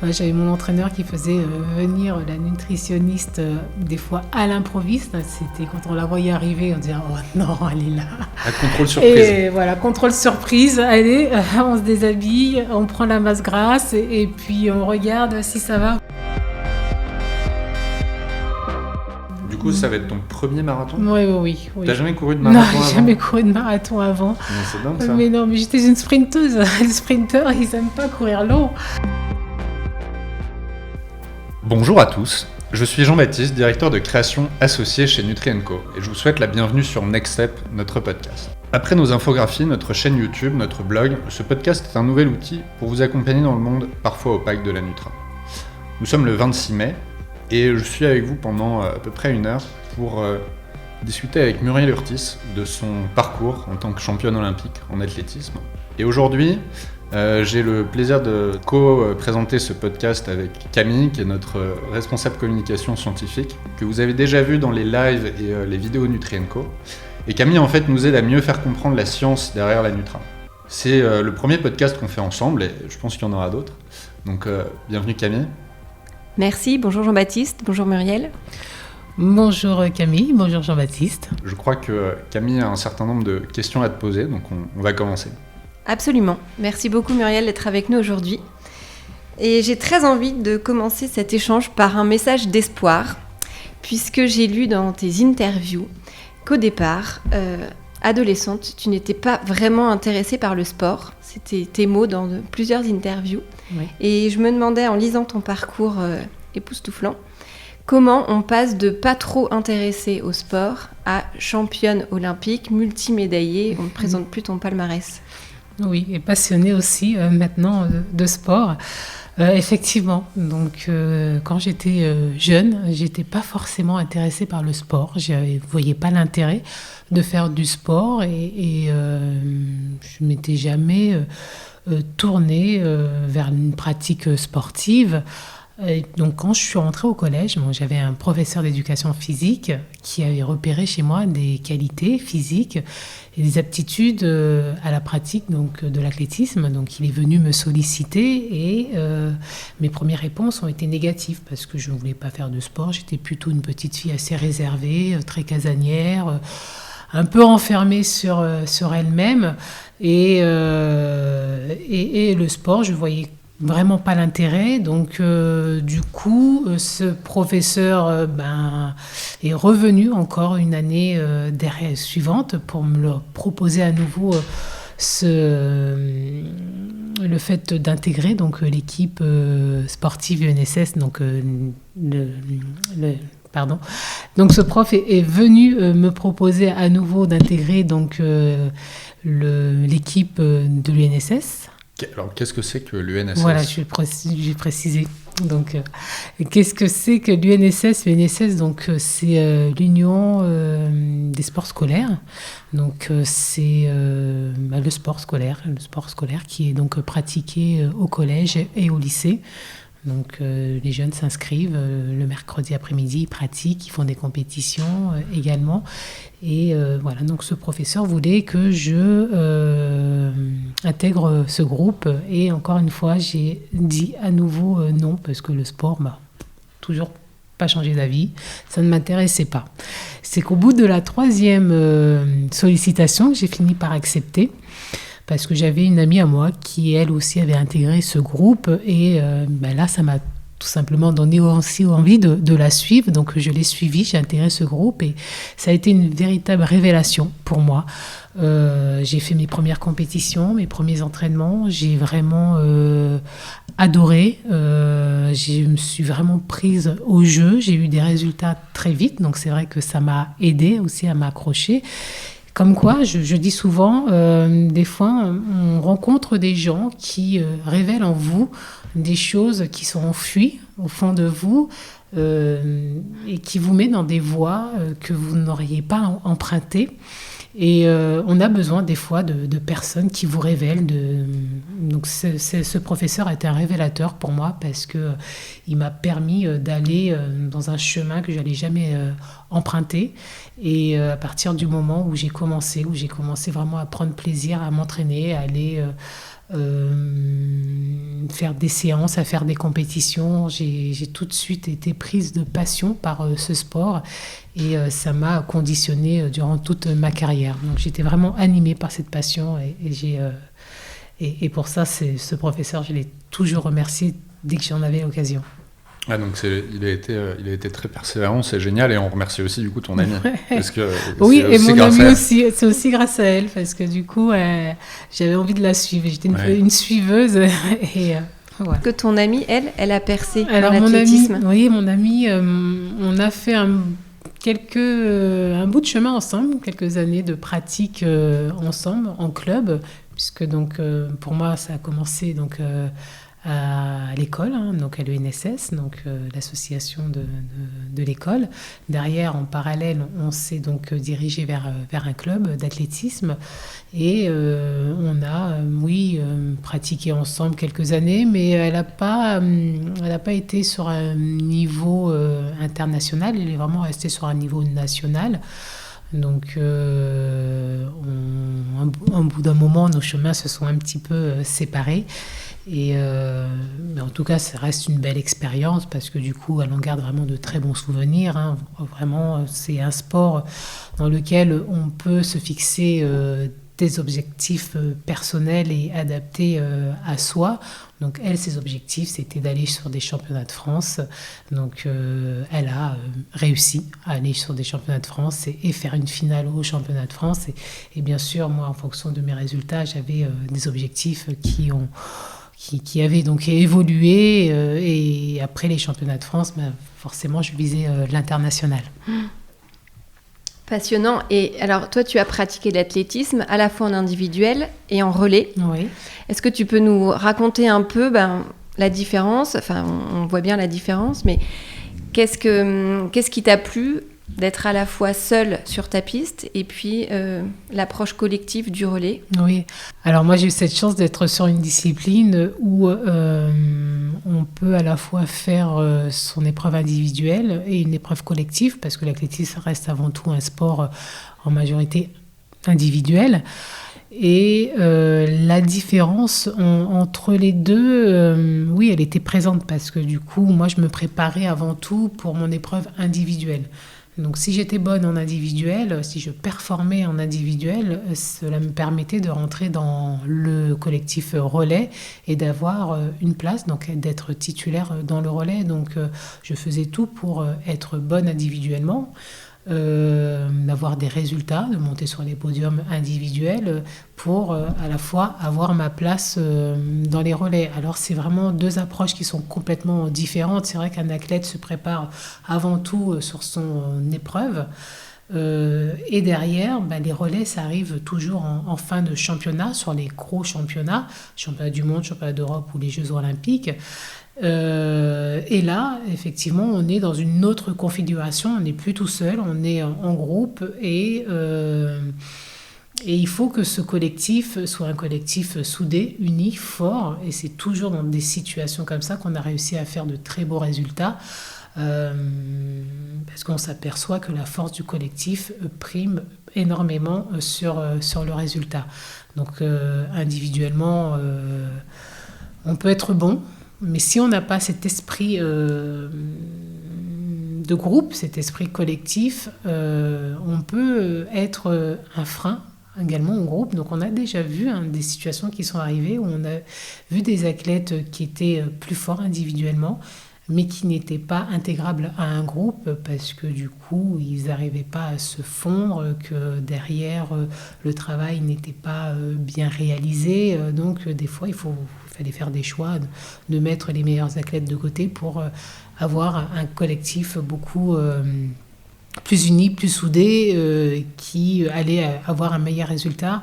J'avais mon entraîneur qui faisait venir la nutritionniste des fois à l'improviste. C'était quand on la voyait arriver, on disait « Oh non, elle est là !» Un contrôle surprise. Et voilà, contrôle surprise. Allez, on se déshabille, on prend la masse grasse et puis on regarde si ça va. Du coup, ça va être ton premier marathon ? Oui. T'as jamais couru de marathon avant ? Non, j'ai jamais couru de marathon avant. Non, c'est dingue ça. Mais non, mais j'étais une sprinteuse. Les sprinteurs, ils aiment pas courir long. Bonjour à tous, je suis Jean-Baptiste, directeur de création associé chez Nutri & Co et je vous souhaite la bienvenue sur Next Step, notre podcast. Après nos infographies, notre chaîne YouTube, notre blog, ce podcast est un nouvel outil pour vous accompagner dans le monde parfois opaque de la Nutra. Nous sommes le 26 mai et je suis avec vous pendant à peu près 1 heure pour discuter avec Muriel Urtis de son parcours en tant que championne olympique en athlétisme. Et aujourd'hui, j'ai le plaisir de co-présenter ce podcast avec Camille, qui est notre responsable communication scientifique, que vous avez déjà vu dans les lives et les vidéos Nutri & Co. Et Camille, en fait, nous aide à mieux faire comprendre la science derrière la Nutra. C'est le premier podcast qu'on fait ensemble, et je pense qu'il y en aura d'autres. Donc, bienvenue Camille. Merci, bonjour Jean-Baptiste, bonjour Muriel. Bonjour Camille, bonjour Jean-Baptiste. Je crois que Camille a un certain nombre de questions à te poser, donc on va commencer. Absolument. Merci beaucoup Muriel d'être avec nous aujourd'hui. Et j'ai très envie de commencer cet échange par un message d'espoir, puisque j'ai lu dans tes interviews qu'au départ, adolescente, tu n'étais pas vraiment intéressée par le sport. C'était tes mots dans plusieurs interviews. Oui. Et je me demandais, en lisant ton parcours époustouflant, comment on passe de pas trop intéressée au sport à championne olympique, multimédaillée. On ne présente plus ton palmarès. Oui, et passionnée aussi maintenant de sport. Effectivement, donc quand j'étais jeune, j'étais pas forcément intéressée par le sport. Je ne voyais pas l'intérêt de faire du sport et je m'étais jamais tournée vers une pratique sportive. Et donc quand je suis rentrée au collège, j'avais un professeur d'éducation physique qui avait repéré chez moi des qualités physiques et des aptitudes à la pratique donc, de l'athlétisme. Donc il est venu me solliciter et mes premières réponses ont été négatives parce que je ne voulais pas faire de sport. J'étais plutôt une petite fille assez réservée, très casanière, un peu enfermée sur elle-même. Et le sport, je voyais vraiment pas l'intérêt, donc du coup ce professeur est revenu encore une année suivante pour me le proposer à nouveau le fait d'intégrer donc l'équipe sportive UNSS, donc donc ce prof est venu me proposer à nouveau d'intégrer donc l'équipe de l'UNSS. Alors, qu'est-ce que c'est que l'UNSS ? Voilà, je vais préciser. Donc, qu'est-ce que c'est que l'UNSS ? L'UNSS, donc, c'est l'Union des sports scolaires. Donc, c'est le sport scolaire qui est donc pratiqué au collège et au lycée. Donc les jeunes s'inscrivent le mercredi après-midi, ils pratiquent, ils font des compétitions également. Et voilà, donc ce professeur voulait que je intègre ce groupe. Et encore une fois, j'ai dit à nouveau non, parce que le sport m'a toujours pas changé d'avis, ça ne m'intéressait pas. C'est qu'au bout de la 3e sollicitation, j'ai fini par accepter. Parce que j'avais une amie à moi qui, elle aussi, avait intégré ce groupe. Et là, ça m'a tout simplement donné aussi envie de la suivre. Donc, je l'ai suivie, j'ai intégré ce groupe. Et ça a été une véritable révélation pour moi. J'ai fait mes premières compétitions, mes premiers entraînements. J'ai vraiment adoré. Je me suis vraiment prise au jeu. J'ai eu des résultats très vite. Donc, c'est vrai que ça m'a aidée aussi à m'accrocher. Comme quoi, je dis souvent, des fois, on rencontre des gens qui révèlent en vous des choses qui sont enfuies au fond de vous et qui vous met dans des voies que vous n'auriez pas empruntées. Et on a besoin des fois de personnes qui vous révèlent. Donc ce professeur a été un révélateur pour moi parce qu'il m'a permis d'aller dans un chemin que je n'allais jamais emprunté. Et à partir du moment où j'ai commencé vraiment à prendre plaisir, à m'entraîner, à aller faire des séances, à faire des compétitions, j'ai tout de suite été prise de passion par ce sport et ça m'a conditionnée durant toute ma carrière. Donc j'étais vraiment animée par cette passion et pour ça, ce professeur, je l'ai toujours remercié dès que j'en avais l'occasion. Ah, donc il a été très persévérant, c'est génial, et on remercie aussi du coup ton amie. Parce que oui, et mon amie aussi, c'est aussi grâce à elle, parce que du coup, j'avais envie de la suivre. J'étais une suiveuse. Et, voilà. Que ton amie, elle a percé dans l'athlétisme. Mon amie, on a fait un bout de chemin ensemble, quelques années de pratique ensemble, en club, puisque donc, pour moi, ça a commencé donc, à l'école, donc à l'ENSS, donc l'association de l'école. Derrière, en parallèle, on s'est donc dirigé vers un club d'athlétisme et on a, pratiqué ensemble quelques années, mais elle n'a pas été sur un niveau international, elle est vraiment restée sur un niveau national. Donc, au bout d'un moment, nos chemins se sont un petit peu séparés. Mais en tout cas, ça reste une belle expérience parce que du coup, elle en garde vraiment de très bons souvenirs. Vraiment, c'est un sport dans lequel on peut se fixer des objectifs personnels et adaptés à soi. Donc elle, ses objectifs, c'était d'aller sur des championnats de France. Donc elle a réussi à aller sur des championnats de France et faire une finale aux championnats de France. Et bien sûr, moi, en fonction de mes résultats, j'avais des objectifs qui avaient donc évolué. Et après les championnats de France, forcément, je visais l'international. Passionnant. Et alors, toi, tu as pratiqué l'athlétisme à la fois en individuel et en relais. Oui. Est-ce que tu peux nous raconter un peu la différence ? Enfin, on voit bien la différence, mais qu'est-ce qui t'a plu d'être à la fois seule sur ta piste et puis l'approche collective du relais ? Oui. Alors moi, j'ai eu cette chance d'être sur une discipline où on peut à la fois faire son épreuve individuelle et une épreuve collective, parce que l'athlétisme reste avant tout un sport en majorité individuel. Et la différence entre les deux, oui, elle était présente parce que du coup, moi, je me préparais avant tout pour mon épreuve individuelle. Donc si j'étais bonne en individuel, si je performais en individuel, cela me permettait de rentrer dans le collectif relais et d'avoir une place, donc d'être titulaire dans le relais. Donc je faisais tout pour être bonne individuellement, d'avoir des résultats, de monter sur les podiums individuels pour à la fois avoir ma place dans les relais. Alors c'est vraiment deux approches qui sont complètement différentes. C'est vrai qu'un athlète se prépare avant tout sur son épreuve et derrière, les relais, ça arrive toujours en fin de championnat, sur les gros championnats du monde, championnat d'Europe ou les Jeux olympiques. Et là, effectivement, on est dans une autre configuration, on n'est plus tout seul, on est en groupe et il faut que ce collectif soit un collectif soudé, uni, fort, et c'est toujours dans des situations comme ça qu'on a réussi à faire de très beaux résultats, parce qu'on s'aperçoit que la force du collectif prime énormément sur le résultat. Donc individuellement, on peut être bon, mais si on n'a pas cet esprit de groupe, cet esprit collectif, on peut être un frein également au groupe. Donc on a déjà vu des situations qui sont arrivées où on a vu des athlètes qui étaient plus forts individuellement, mais qui n'étaient pas intégrables à un groupe parce que du coup, ils n'arrivaient pas à se fondre, que derrière, le travail n'était pas bien réalisé. Donc des fois, il fallait faire des choix, de mettre les meilleurs athlètes de côté pour avoir un collectif beaucoup plus uni, plus soudé, qui allait avoir un meilleur résultat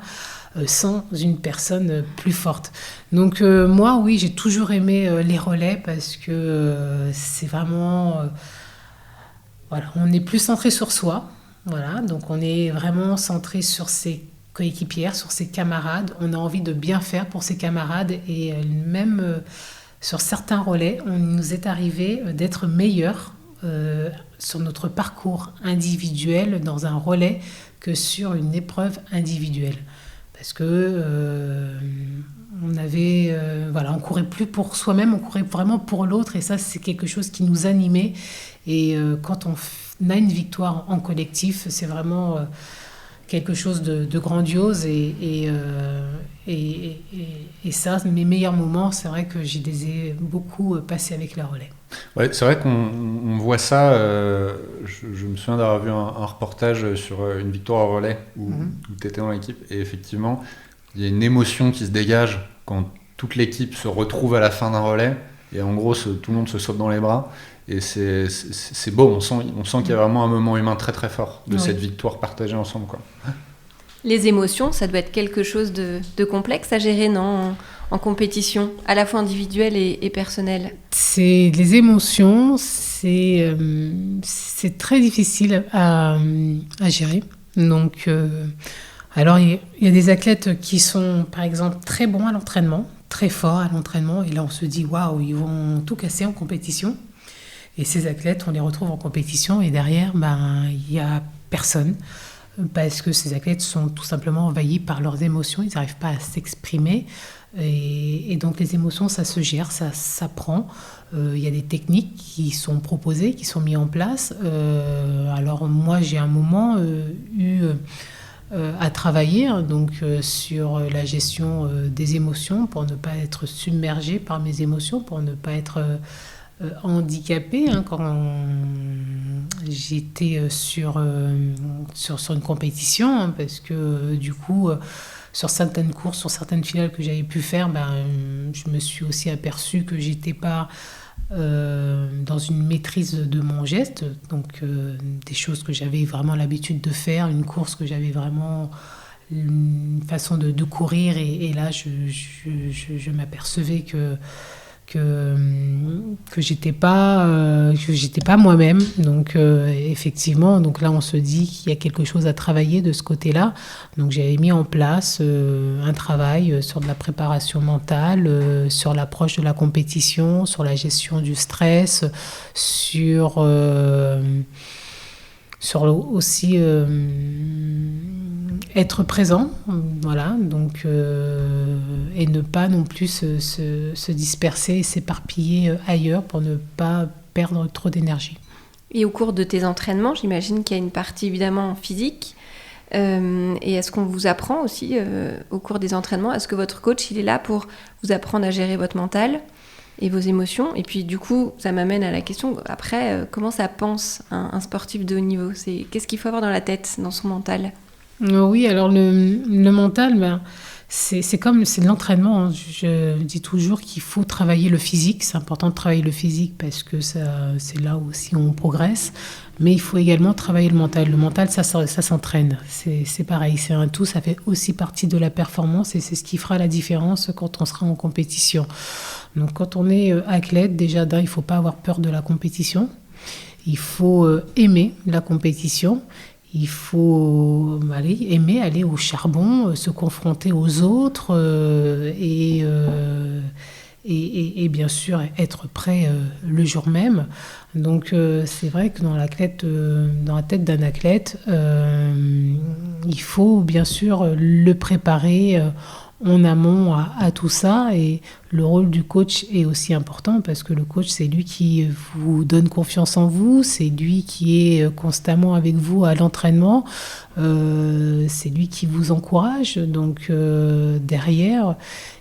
sans une personne plus forte. Donc moi, oui, j'ai toujours aimé les relais parce que c'est vraiment... voilà, on est plus centré sur soi. Voilà, donc on est vraiment centré sur ses coéquipières, sur ses camarades. On a envie de bien faire pour ses camarades et même sur certains relais, on nous est arrivé d'être meilleurs sur notre parcours individuel dans un relais que sur une épreuve individuelle. Parce que on courait plus pour soi-même, on courait vraiment pour l'autre, et ça c'est quelque chose qui nous animait. Et quand on a une victoire en collectif, c'est vraiment quelque chose de grandiose, et ça, mes meilleurs moments, c'est vrai que j'ai beaucoup passé avec le relais. Ouais, c'est vrai qu'on voit ça. Je me souviens d'avoir vu un reportage sur une victoire au relais où tu étais dans l'équipe, et effectivement, il y a une émotion qui se dégage quand toute l'équipe se retrouve à la fin d'un relais, et en gros, tout le monde se saute dans les bras. Et c'est beau, on sent qu'il y a vraiment un moment humain très très fort de cette victoire partagée ensemble, quoi. Les émotions, ça doit être quelque chose de complexe à gérer, non, en compétition, à la fois individuelle et personnelle. C'est les émotions, c'est très difficile à gérer. Donc, alors il y a des athlètes qui sont, par exemple, très bons à l'entraînement, très forts à l'entraînement, et là on se dit waouh, ils vont tout casser en compétition. Et ces athlètes, on les retrouve en compétition, et derrière, il y a personne. Parce que ces athlètes sont tout simplement envahis par leurs émotions, ils n'arrivent pas à s'exprimer, et donc les émotions, ça se gère, ça s'apprend. Il y a des techniques qui sont proposées, qui sont mises en place. Alors moi, j'ai un moment eu à travailler sur la gestion des émotions, pour ne pas être submergée par mes émotions, pour ne pas être handicapée, quand j'étais sur une compétition, parce que du coup, sur certaines courses, sur certaines finales que j'avais pu faire, je me suis aussi aperçue que j'étais pas dans une maîtrise de mon geste, donc des choses que j'avais vraiment l'habitude de faire, une course que j'avais vraiment une façon de courir, et là je m'apercevais que j'étais pas moi-même, donc effectivement, donc là on se dit qu'il y a quelque chose à travailler de ce côté-là. Donc j'avais mis en place un travail sur de la préparation mentale, sur l'approche de la compétition, sur la gestion du stress, sur aussi être présent, voilà, donc et ne pas non plus se disperser et s'éparpiller ailleurs pour ne pas perdre trop d'énergie. Et au cours de tes entraînements, j'imagine qu'il y a une partie évidemment physique, et est-ce qu'on vous apprend aussi au cours des entraînements, est-ce que votre coach il est là pour vous apprendre à gérer votre mental et vos émotions? Et puis du coup, ça m'amène à la question, après, comment ça pense un sportif de haut niveau? Qu'est-ce qu'il faut avoir dans la tête, dans son mental? Oui, alors le mental, c'est de l'entraînement, hein. Je dis toujours qu'il faut travailler le physique. C'est important de travailler le physique parce que c'est là aussi on progresse. Mais il faut également travailler le mental. Le mental, ça s'entraîne. C'est pareil, c'est un tout. Ça fait aussi partie de la performance, et c'est ce qui fera la différence quand on sera en compétition. Donc quand on est athlète, déjà il ne faut pas avoir peur de la compétition. Il faut aimer la compétition. Il faut aimer aller au charbon, se confronter aux autres, et bien sûr être prêt le jour même. Donc c'est vrai que dans la tête d'un athlète, il faut bien sûr le préparer en amont à tout ça, et le rôle du coach est aussi important parce que le coach, c'est lui qui vous donne confiance en vous, c'est lui qui est constamment avec vous à l'entraînement, c'est lui qui vous encourage, donc derrière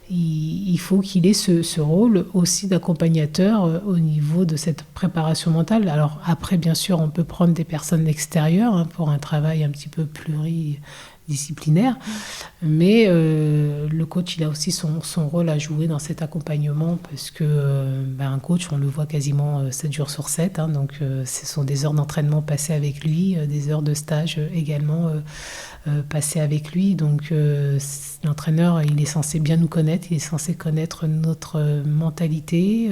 il faut qu'il ait ce rôle aussi d'accompagnateur au niveau de cette préparation mentale. Alors après, bien sûr, on peut prendre des personnes extérieures pour un travail un petit peu pluridisciplinaire, mais le coach, il a aussi son rôle à jouer dans cet accompagnement, parce que un coach, on le voit quasiment 7 jours sur 7, donc ce sont des heures d'entraînement passées avec lui, des heures de stage également passées avec lui, donc l'entraîneur, il est censé bien nous connaître, il est censé connaître notre mentalité,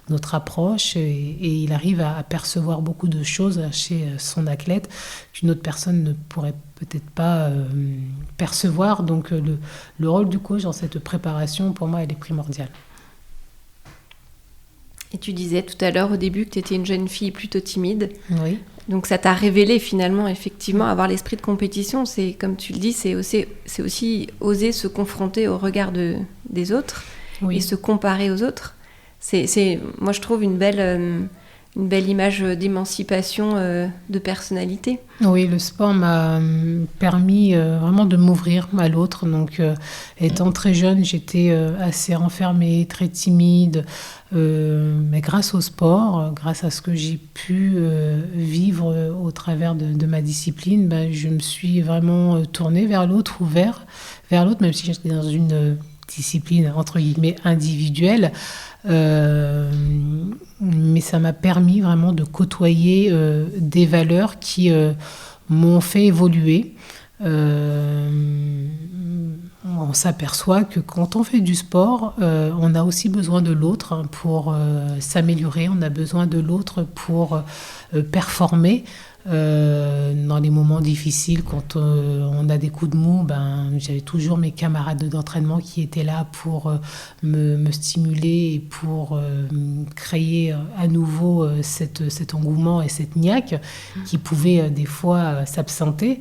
notre approche, et il arrive à percevoir beaucoup de choses chez son athlète qu'une autre personne ne pourrait peut-être pas percevoir. Donc le rôle du coach dans cette préparation, pour moi, elle est primordiale. Et tu disais tout à l'heure au début que tu étais une jeune fille plutôt timide. Oui. Donc ça t'a révélé finalement, effectivement, avoir l'esprit de compétition. C'est, comme tu le dis, c'est aussi oser se confronter au regard des autres et se comparer aux autres. C'est, moi, je trouve une belle image d'émancipation de personnalité. Oui, le sport m'a permis vraiment de m'ouvrir à l'autre. Donc, étant très jeune, j'étais assez renfermée, très timide. Mais grâce au sport, grâce à ce que j'ai pu vivre au travers de ma discipline, je me suis vraiment tournée vers l'autre, ouverte vers l'autre, même si j'étais dans une discipline entre guillemets individuelle. Mais ça m'a permis vraiment de côtoyer des valeurs qui m'ont fait évoluer. On s'aperçoit que quand on fait du sport, on a aussi besoin de l'autre pour s'améliorer, on a besoin de l'autre pour performer. Dans les moments difficiles, quand on a des coups de mou, j'avais toujours mes camarades d'entraînement qui étaient là pour me stimuler et pour créer à nouveau cet engouement et cette niaque qui pouvait des fois s'absenter.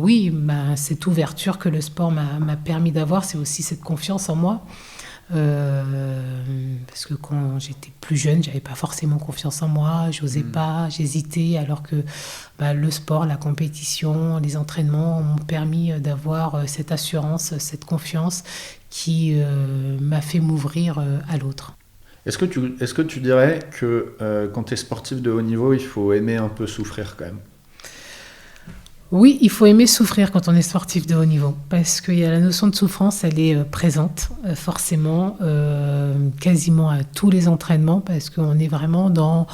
Oui, cette ouverture que le sport m'a permis d'avoir, c'est aussi cette confiance en moi. Parce que quand j'étais plus jeune, j'avais pas forcément confiance en moi, j'osais pas, j'hésitais, alors que le sport, la compétition, les entraînements m'ont permis d'avoir cette assurance, cette confiance qui m'a fait m'ouvrir à l'autre. Est-ce que tu dirais que quand tu es sportif de haut niveau, il faut aimer un peu souffrir quand même ? Oui, il faut aimer souffrir quand on est sportif de haut niveau, parce qu'il y a la notion de souffrance, elle est présente forcément, quasiment à tous les entraînements, parce qu'on est vraiment dans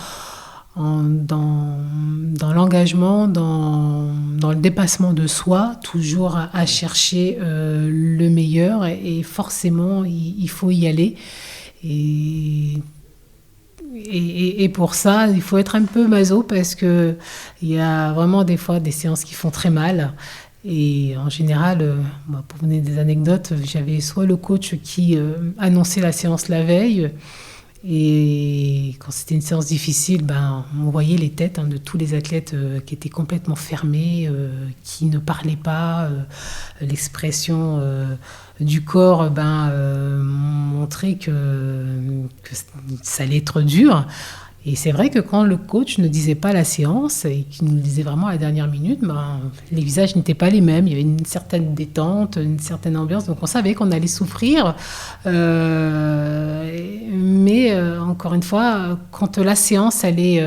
l'engagement, dans le dépassement de soi, toujours à chercher le meilleur, et forcément, il faut y aller. Et pour ça, il faut être un peu maso parce qu'il y a vraiment des fois des séances qui font très mal. Et en général, pour vous donner des anecdotes, j'avais soit le coach qui annonçait la séance la veille, et quand c'était une séance difficile, on voyait les têtes de tous les athlètes qui étaient complètement fermés, qui ne parlaient pas, l'expression du corps montrait que ça allait être dur. Et c'est vrai que quand le coach ne disait pas la séance et qu'il nous le disait vraiment à la dernière minute, les visages n'étaient pas les mêmes. Il y avait une certaine détente, une certaine ambiance. Donc on savait qu'on allait souffrir. Mais encore une fois, quand la séance elle est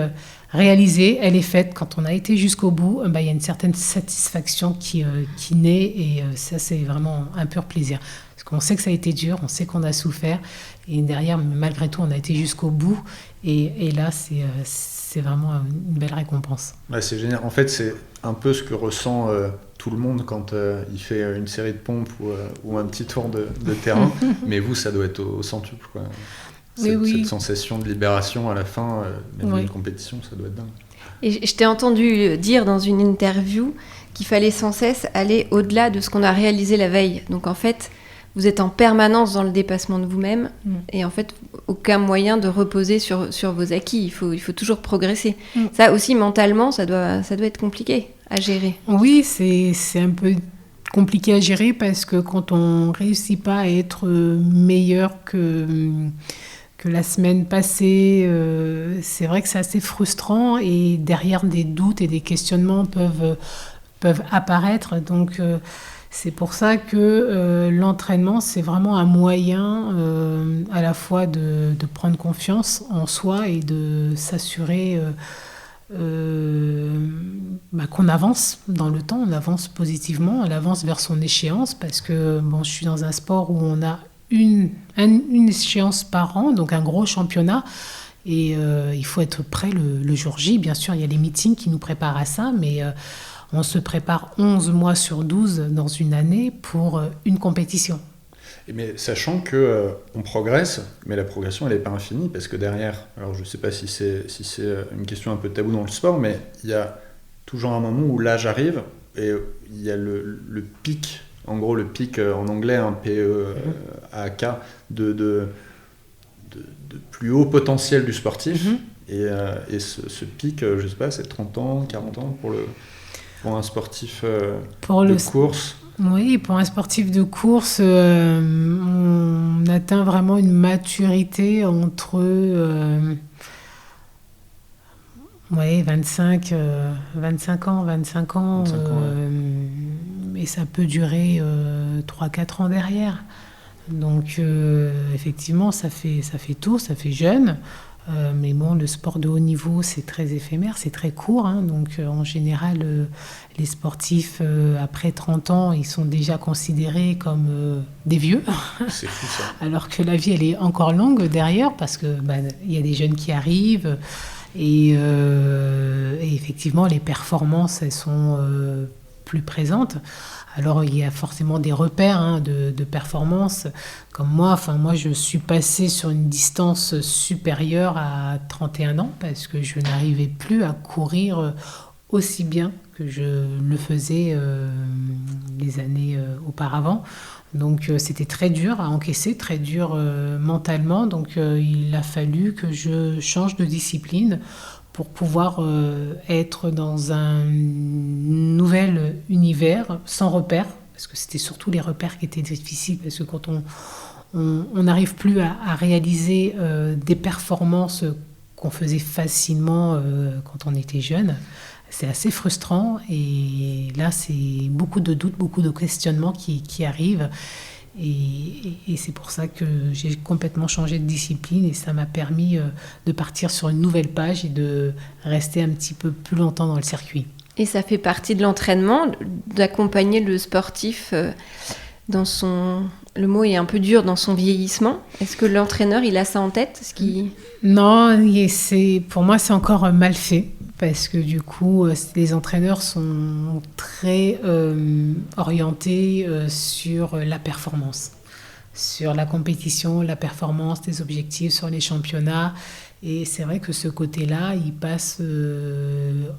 réalisée, elle est faite, quand on a été jusqu'au bout, il y a une certaine satisfaction qui naît. Et ça, c'est vraiment un pur plaisir. Parce qu'on sait que ça a été dur, on sait qu'on a souffert. Et derrière, malgré tout, on a été jusqu'au bout. Et là, c'est vraiment une belle récompense. C'est génial. En fait, c'est un peu ce que ressent tout le monde quand il fait une série de pompes ou un petit tour de terrain. Mais vous, ça doit être au centuple, quoi. Cette sensation de libération à la fin, même d'une compétition, ça doit être dingue. Et je t'ai entendu dire dans une interview qu'il fallait sans cesse aller au-delà de ce qu'on a réalisé la veille. Donc en fait, vous êtes en permanence dans le dépassement de vous-même et en fait, aucun moyen de reposer sur vos acquis. Il faut toujours progresser. Ça aussi, mentalement, ça doit être compliqué à gérer. Oui, c'est un peu compliqué à gérer parce que quand on ne réussit pas à être meilleur que la semaine passée, c'est vrai que c'est assez frustrant et derrière des doutes et des questionnements peuvent apparaître. Donc, c'est pour ça que l'entraînement, c'est vraiment un moyen à la fois de prendre confiance en soi et de s'assurer qu'on avance dans le temps, on avance positivement, on avance vers son échéance parce que je suis dans un sport où on a une échéance par an, donc un gros championnat. Et il faut être prêt le jour J. Bien sûr, il y a les meetings qui nous préparent à ça, mais on se prépare 11 mois sur 12 dans une année pour une compétition. Mais sachant qu'on progresse, mais la progression elle n'est pas infinie, parce que derrière, alors je ne sais pas si c'est une question un peu taboue dans le sport, mais il y a toujours un moment où l'âge arrive, et il y a le pic en gros le pic en anglais, un PEAK, de plus haut potentiel du sportif. Et ce pic, je sais pas, c'est 30 ans, 40 ans pour un sportif de course. Oui, pour un sportif de course, on atteint vraiment une maturité entre 25 ans. 25 ans et ça peut durer 3-4 ans derrière. Donc effectivement, ça fait tôt, ça fait jeune. Mais bon, le sport de haut niveau, c'est très éphémère, c'est très court. Donc, en général, les sportifs, après 30 ans, ils sont déjà considérés comme des vieux. C'est fou, ça. Alors que la vie, elle est encore longue derrière, parce que y a des jeunes qui arrivent. Et effectivement, les performances, elles sont plus présentes. Alors, il y a forcément des repères de performance. Comme moi, je suis passée sur une distance supérieure à 31 ans parce que je n'arrivais plus à courir aussi bien que je le faisais les années auparavant. Donc, c'était très dur à encaisser, très dur mentalement. Donc, il a fallu que je change de discipline pour pouvoir être dans un nouvel univers sans repères, parce que c'était surtout les repères qui étaient difficiles, parce que quand on n'arrive plus à réaliser des performances qu'on faisait facilement quand on était jeune, c'est assez frustrant, et là c'est beaucoup de doutes, beaucoup de questionnements qui arrivent. Et c'est pour ça que j'ai complètement changé de discipline, et ça m'a permis de partir sur une nouvelle page et de rester un petit peu plus longtemps dans le circuit. Et ça fait partie de l'entraînement, d'accompagner le sportif dans son... Le mot est un peu dur, dans son vieillissement. Est-ce que l'entraîneur, il a ça en tête? Non, pour moi, c'est encore mal fait. Parce que du coup, les entraîneurs sont très orientés sur la performance, sur la compétition, la performance, des objectifs, sur les championnats. Et c'est vrai que ce côté-là, il passe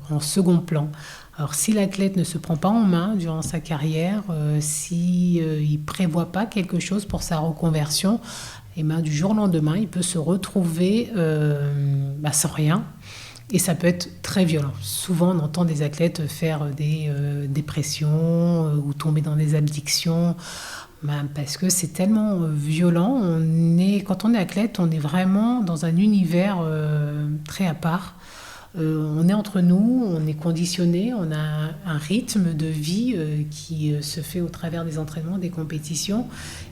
en second plan. Alors, si l'athlète ne se prend pas en main durant sa carrière, il ne prévoit pas quelque chose pour sa reconversion, et du jour au lendemain, il peut se retrouver sans rien. Et ça peut être très violent. Souvent, on entend des athlètes faire des dépressions ou tomber dans des addictions, parce que c'est tellement violent. Quand on est athlète, on est vraiment dans un univers très à part. On est entre nous, on est conditionné, on a un rythme de vie qui se fait au travers des entraînements, des compétitions.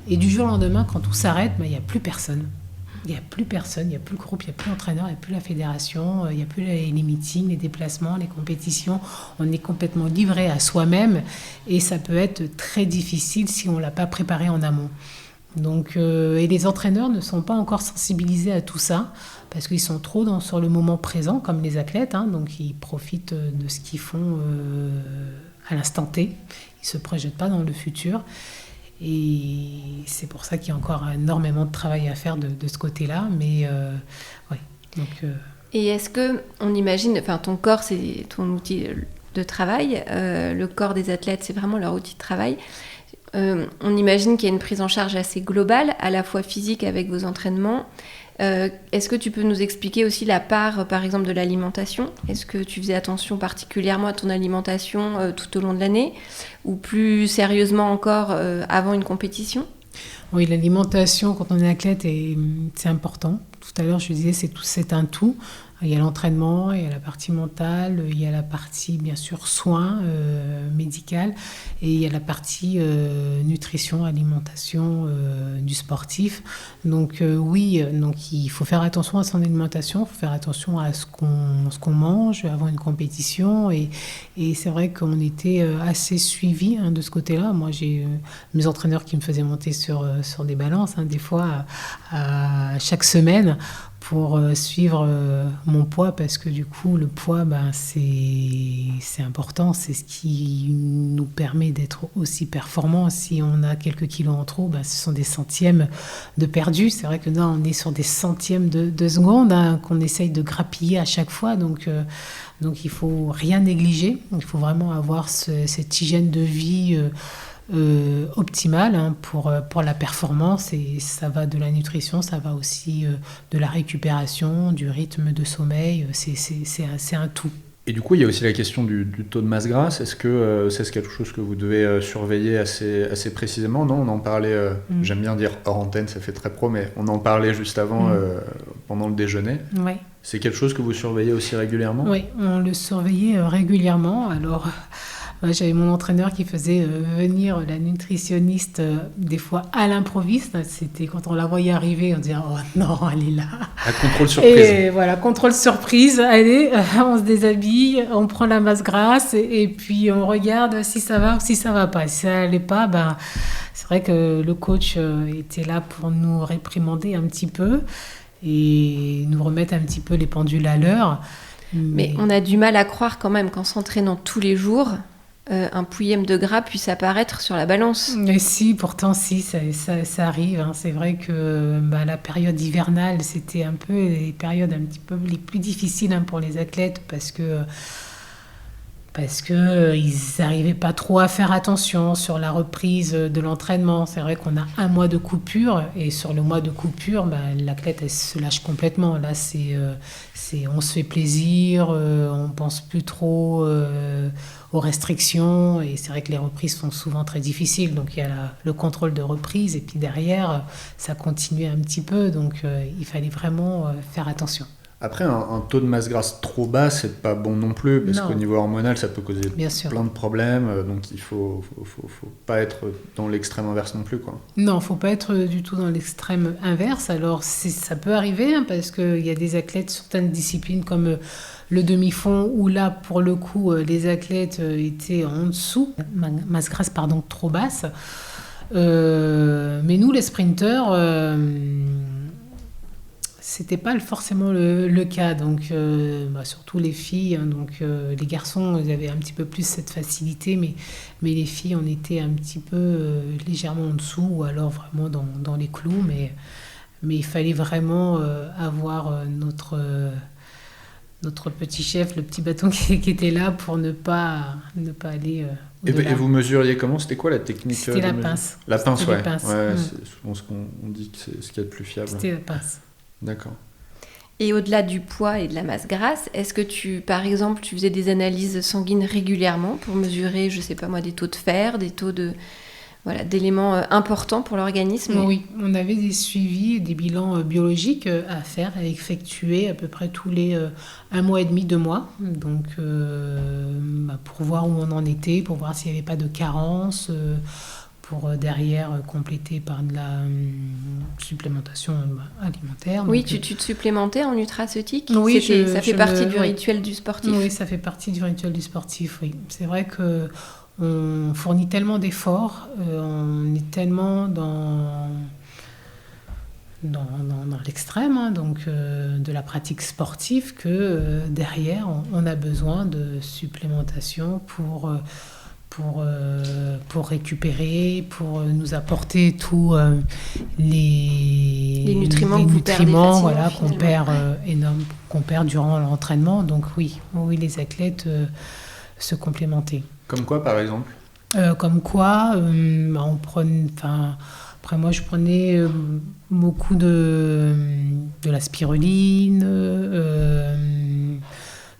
Et du jour au lendemain, quand tout s'arrête, il n'y a plus personne. Il n'y a plus personne, il n'y a plus le groupe, il n'y a plus l'entraîneur, il n'y a plus la fédération, il n'y a plus les meetings, les déplacements, les compétitions. On est complètement livré à soi-même, et ça peut être très difficile si on ne l'a pas préparé en amont. Donc, et les entraîneurs ne sont pas encore sensibilisés à tout ça, parce qu'ils sont trop sur le moment présent, comme les athlètes, donc ils profitent de ce qu'ils font à l'instant T. Ils ne se projettent pas dans le futur. Et c'est pour ça qu'il y a encore énormément de travail à faire de ce côté-là. Mais Et est-ce qu'on imagine, ton corps, c'est ton outil de travail, le corps des athlètes, c'est vraiment leur outil de travail. On imagine qu'il y a une prise en charge assez globale, à la fois physique avec vos entraînements. Est-ce que tu peux nous expliquer aussi la part, par exemple, de l'alimentation? Est-ce que tu faisais attention particulièrement à ton alimentation tout au long de l'année, ou plus sérieusement encore avant une compétition? Oui, l'alimentation, quand on est athlète, c'est important. Tout à l'heure, je disais, c'est un tout. Il y a l'entraînement, il y a la partie mentale, il y a la partie, bien sûr, soins médicales, et il y a la partie nutrition, alimentation du sportif. Donc oui, donc il faut faire attention à son alimentation, il faut faire attention à ce qu'on mange avant une compétition, et c'est vrai qu'on était assez suivis de ce côté-là. Moi, j'ai mes entraîneurs qui me faisaient monter sur des balances, des fois à chaque semaine, pour suivre mon poids, parce que du coup le poids c'est important, c'est ce qui nous permet d'être aussi performants. Si on a quelques kilos en trop, ce sont des centièmes de perdus. C'est vrai que là on est sur des centièmes de seconde qu'on essaye de grappiller à chaque fois, donc il faut rien négliger. Il faut vraiment avoir cette hygiène de vie optimale pour la performance. Et ça va de la nutrition, ça va aussi de la récupération, du rythme de sommeil. C'est un tout. Et du coup, il y a aussi la question du taux de masse grasse. Est-ce que c'est quelque chose que vous devez surveiller assez précisément? Non, on en parlait, j'aime bien dire hors antenne, ça fait très pro, mais on en parlait juste avant, pendant le déjeuner. Ouais. C'est quelque chose que vous surveillez aussi régulièrement? Oui, on le surveillait régulièrement. Alors, j'avais mon entraîneur qui faisait venir la nutritionniste des fois à l'improviste. C'était quand on la voyait arriver, on disait « Oh non, elle est là !» À contrôle surprise. Et voilà, contrôle surprise. Allez, on se déshabille, on prend la masse grasse et puis on regarde si ça va ou si ça va pas. Si ça n'allait pas, c'est vrai que le coach était là pour nous réprimander un petit peu et nous remettre un petit peu les pendules à l'heure. Mais on a du mal à croire quand même qu'en s'entraînant tous les jours, un pouillème de gras puisse apparaître sur la balance. Mais si, pourtant si, ça arrive. Hein. C'est vrai que la période hivernale, c'était un peu les périodes un petit peu les plus difficiles pour les athlètes parce que ils n'arrivaient pas trop à faire attention sur la reprise de l'entraînement. C'est vrai qu'on a un mois de coupure et sur le mois de coupure, l'athlète elle se lâche complètement. Là, on se fait plaisir, on pense plus trop aux restrictions et c'est vrai que les reprises sont souvent très difficiles. Donc il y a le contrôle de reprise et puis derrière, ça continuait un petit peu. Donc il fallait vraiment faire attention. Après, un taux de masse grasse trop bas, c'est pas bon non plus, parce qu'au niveau hormonal, ça peut causer plein de problèmes, donc il faut pas être dans l'extrême inverse non plus, quoi. Non, faut pas être du tout dans l'extrême inverse. Alors, ça peut arriver, parce qu'il y a des athlètes, certaines disciplines comme le demi-fond, où là, pour le coup, les athlètes étaient en dessous, masse grasse, trop basse. Mais nous, les sprinteurs... c'était pas forcément le cas, donc surtout les filles, donc les garçons ils avaient un petit peu plus cette facilité, mais les filles on était un petit peu légèrement en dessous ou alors vraiment dans les clous, mais il fallait vraiment avoir notre petit chef, le petit bâton qui était là pour ne pas aller au-delà. Et vous mesuriez comment? C'était quoi la technique? C'était la pince. La pince, ouais. Pinces. C'est souvent ce qu'on dit que c'est ce qu'il y a de plus fiable. C'était la pince. D'accord. Et au-delà du poids et de la masse grasse, est-ce que par exemple, tu faisais des analyses sanguines régulièrement pour mesurer, je sais pas moi, des taux de fer, des taux d'éléments importants pour l'organisme? Oui, on avait des suivis, des bilans biologiques à faire, à effectuer à peu près tous les 1 mois et demi, 2 mois. Donc, pour voir où on en était, pour voir s'il n'y avait pas de carence, pour derrière compléter par de la supplémentation alimentaire. Oui, tu te supplémentais en nutraceutique? Oui, ça fait partie du rituel du sportif? Oui, ça fait partie du rituel du sportif, oui. C'est vrai qu'on fournit tellement d'efforts, on est tellement dans l'extrême, donc de la pratique sportive, que derrière, on a besoin de supplémentation pour récupérer, pour nous apporter tous les nutriments voilà, qu'on perd durant l'entraînement. Donc oui, les athlètes se complémentaient. Comme quoi, par exemple? Comme quoi, on prenait... Après, moi, je prenais beaucoup de la spiruline,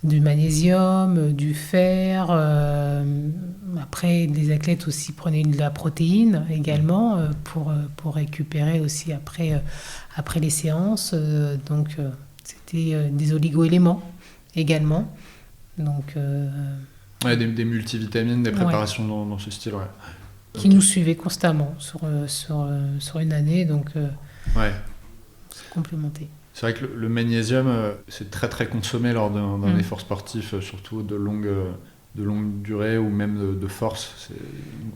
du magnésium, du fer. Après, les athlètes aussi prenaient de la protéine également pour récupérer aussi après les séances. Donc, c'était des oligo-éléments également. Donc, des multivitamines, des préparations dans ce style, ouais. Qui nous suivaient constamment sur une année, donc c'est complémenté. C'est vrai que le magnésium, c'est très très consommé lors d'un effort sportif, surtout de longue durée ou même de force.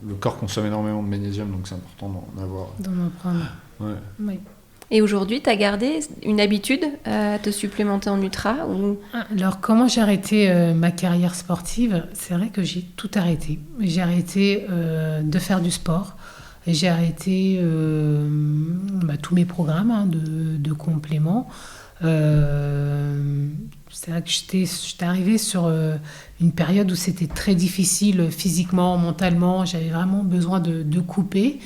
Le corps consomme énormément de magnésium, donc c'est important d'en avoir. D'en prendre. Ouais. Oui. Et aujourd'hui, tu as gardé une habitude à te supplémenter en Nutra ou... Alors, comment j'ai arrêté ma carrière sportive? C'est vrai que j'ai tout arrêté. J'ai arrêté de faire du sport. J'ai arrêté tous mes programmes de compléments. c'est vrai que j'étais arrivée sur une période où c'était très difficile physiquement, mentalement. J'avais vraiment besoin de couper.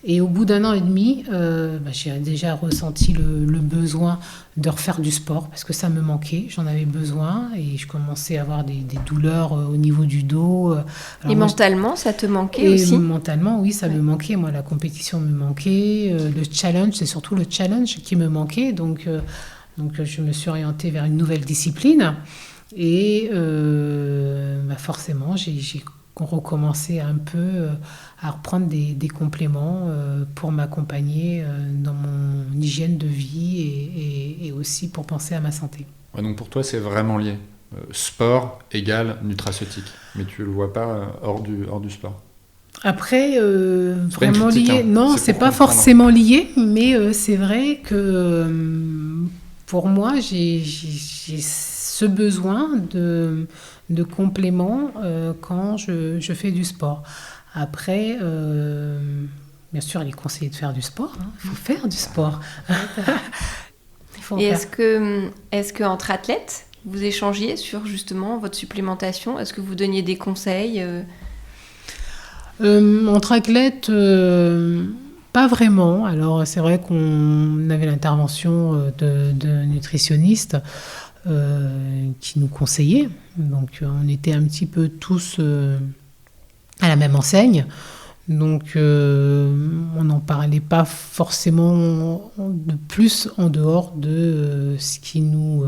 Et au bout d'1 an et demi, j'ai déjà ressenti le besoin de refaire du sport parce que ça me manquait, j'en avais besoin et je commençais à avoir des douleurs au niveau du dos. Alors et mentalement, ça te manquait aussi ? Mentalement, oui, ça me manquait. Moi, la compétition me manquait, le challenge, c'est surtout le challenge qui me manquait. Donc je me suis orientée vers une nouvelle discipline et forcément, j'ai recommencé un peu à reprendre des compléments pour m'accompagner dans mon hygiène de vie et aussi pour penser à ma santé. Ouais, donc pour toi, c'est vraiment lié. Sport égale nutraceutique, mais tu le vois pas hors du sport. Après, vraiment lié, non, c'est pas forcément lié, mais c'est vrai que pour moi, j'ai ce besoin de compléments quand je fais du sport. Après, bien sûr, il est conseillé de faire du sport. Il faut faire du sport. Et est-ce que entre athlètes, vous échangiez sur justement votre supplémentation ? Est-ce que vous donniez des conseils Entre athlètes, pas vraiment. Alors, c'est vrai qu'on avait l'intervention de nutritionnistes qui nous conseillaient. Donc, on était un petit peu tous à la même enseigne. Donc, on n'en parlait pas forcément de plus en dehors de ce qui nous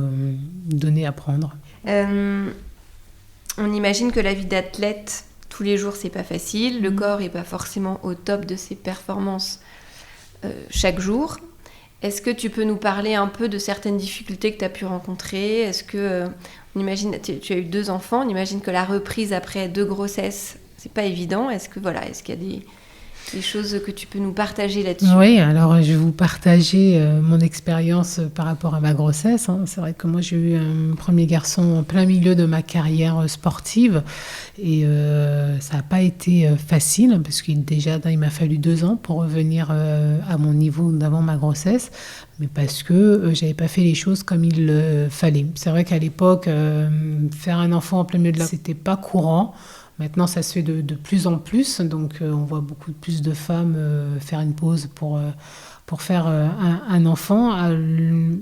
donnait à prendre. On imagine que la vie d'athlète, tous les jours, c'est pas facile. Le corps n'est pas forcément au top de ses performances chaque jour. Est-ce que tu peux nous parler un peu de certaines difficultés que tu as pu rencontrer ? Est-ce que, on imagine, tu as eu 2 enfants, on imagine que la reprise après 2 grossesses, c'est pas évident. Est-ce qu'il y a des choses que tu peux nous partager là-dessus ? Oui, alors je vais vous partager mon expérience par rapport à ma grossesse. C'est vrai que moi j'ai eu un premier garçon en plein milieu de ma carrière sportive et ça n'a pas été facile parce qu'il m'a fallu 2 ans pour revenir à mon niveau d'avant ma grossesse, mais parce que j'avais pas fait les choses comme il fallait. C'est vrai qu'à l'époque, faire un enfant en plein milieu de c'était pas courant. Maintenant, ça se fait de plus en plus, donc on voit beaucoup plus de femmes faire une pause pour faire un enfant.